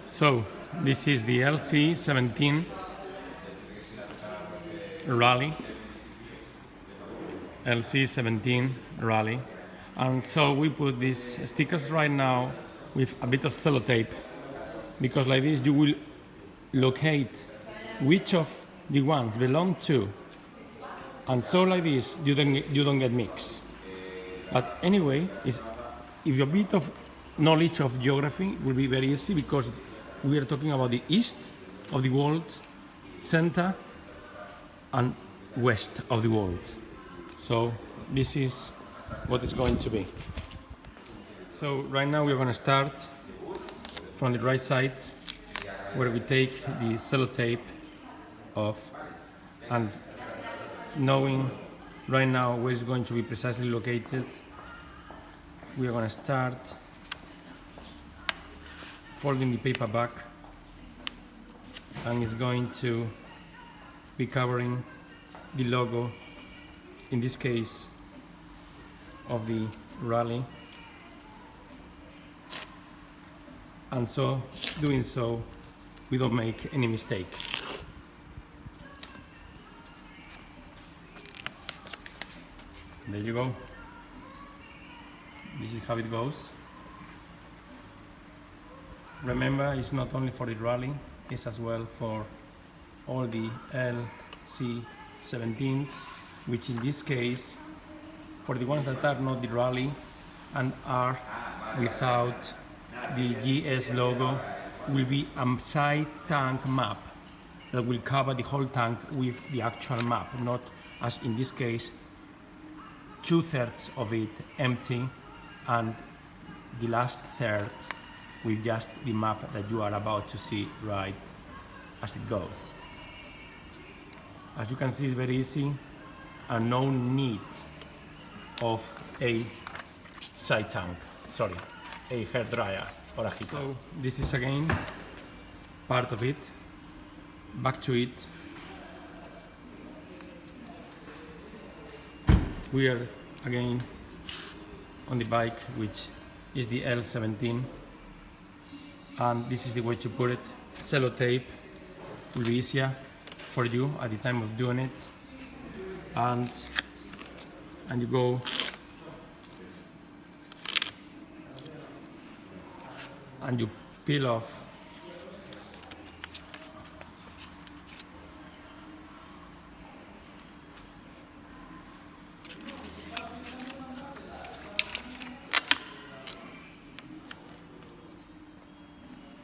So this is the LC17 Rallye, LC17 Rallye, and so we put these stickers right now with a bit of sellotape, because like this you will locate which of the ones belong to, and so like this you don't get mixed. But anyway, if your bit of knowledge of geography will be very easy, because we are talking about the east of the world, center and west of the world. So this is what it's going to be. So right now we're going to start from the right side, where we take the sellotape off, and knowing right now where it's going to be precisely located, we are going to start folding the paper back, and it's going to be covering the logo, in this case of the Rallye, and so doing so we don't make any mistake. There you go. This is how it goes. Remember, it's not only for the Rallye, it's as well for all the LC17s, which in this case, for the ones that are not the Rallye and are without the GS logo, will be a side tank map that will cover the whole tank with the actual map, not as in this case 2/3 of it empty and the last third with just the map that you are about to see right as it goes. As you can see, it's very easy and no need of a side tank, a hair dryer or a heater. So this is again part of it. Back to it. We are again on the bike, which is the L17, and this is the way to put it. Sellotape will be easier for you at the time of doing it, and you go and you peel off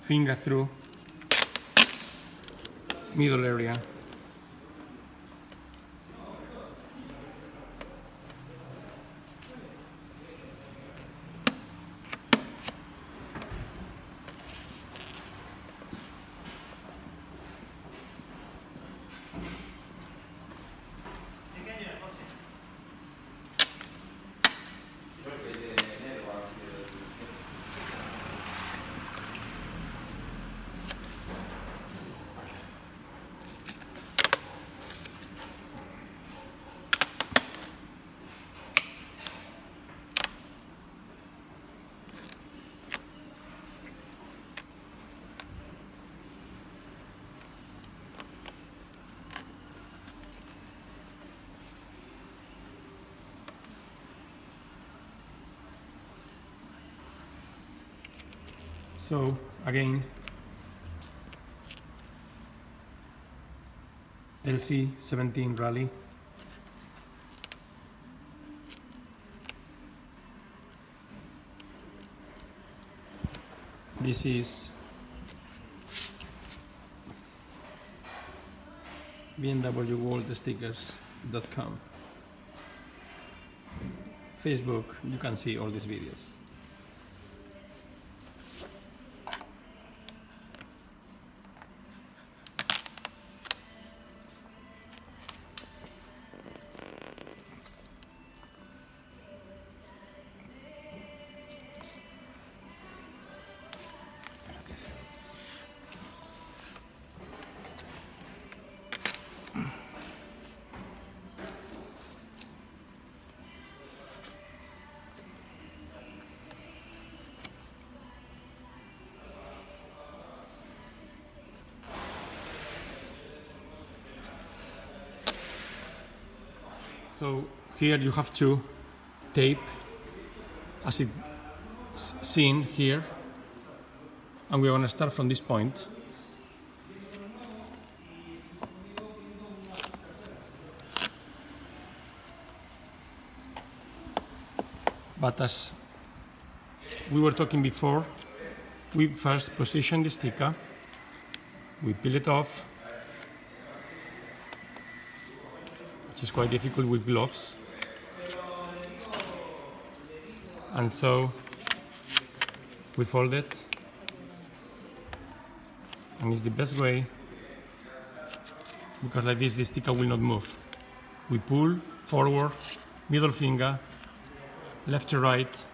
finger through middle area, so again LC17 Rallye. This is BMWworldstickers.com. Facebook, you can see all these videos. So here you have to tape as it's seen here, and we're going to start from this point. But as we were talking before, we first position the sticker, we peel it off, which is quite difficult with gloves, and so we fold it, and it's the best way, because like this the sticker will not move. We pull forward, middle finger, left to right,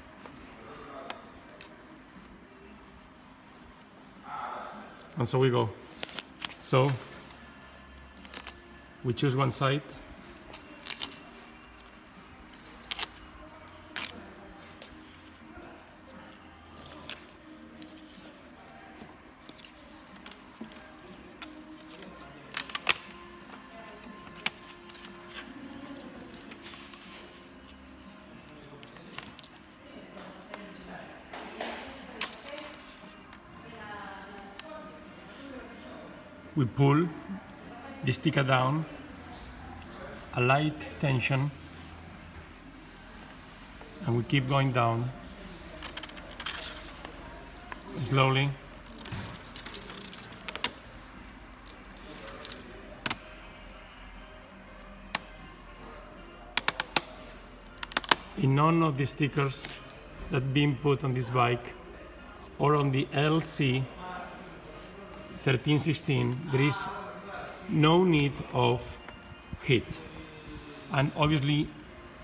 and so we go. So we choose one side, we pull the sticker down, a light tension, and we keep going down slowly. In none of the stickers that been put on this bike or on the LC 1316, there is no need of heat, and obviously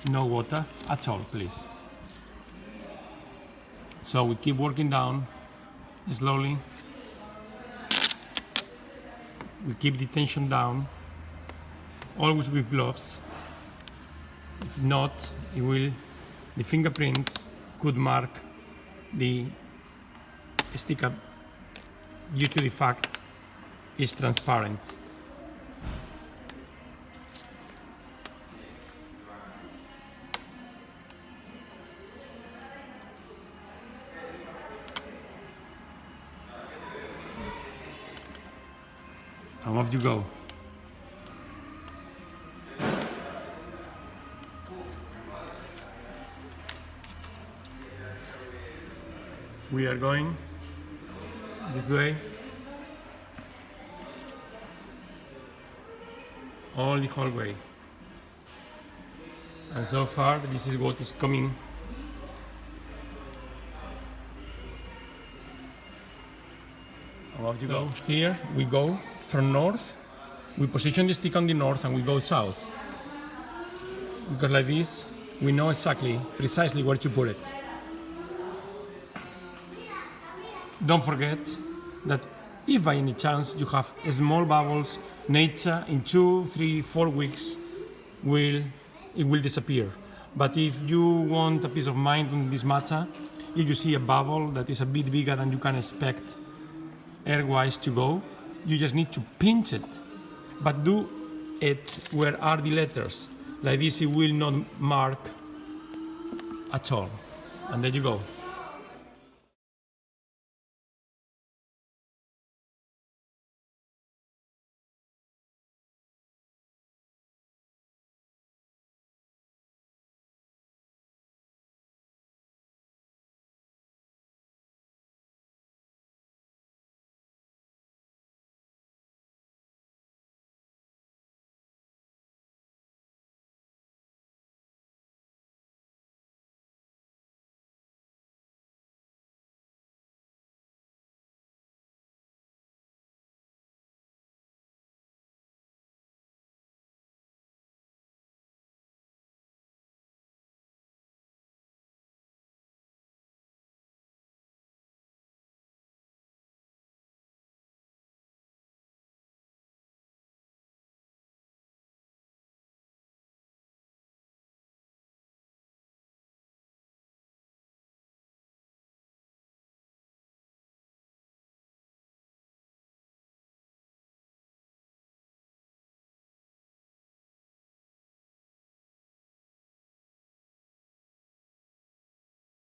no water at all, please. So we keep working down slowly. We keep the tension down, always with gloves. If not, the fingerprints could mark the sticker due to the fact it's transparent. And off you go. We are going this way, all the whole way, and so far this is what is coming. So here we go from north, we position the stick on the north and we go south, because like this we know precisely where to put it. Don't forget that if by any chance you have small bubbles, nature in 2, 3, 4 weeks it will disappear. But if you want a peace of mind on this matter, if you see a bubble that is a bit bigger than you can expect air-wise to go, you just need to pinch it. But do it where are the letters. Like this it will not mark at all. And there you go.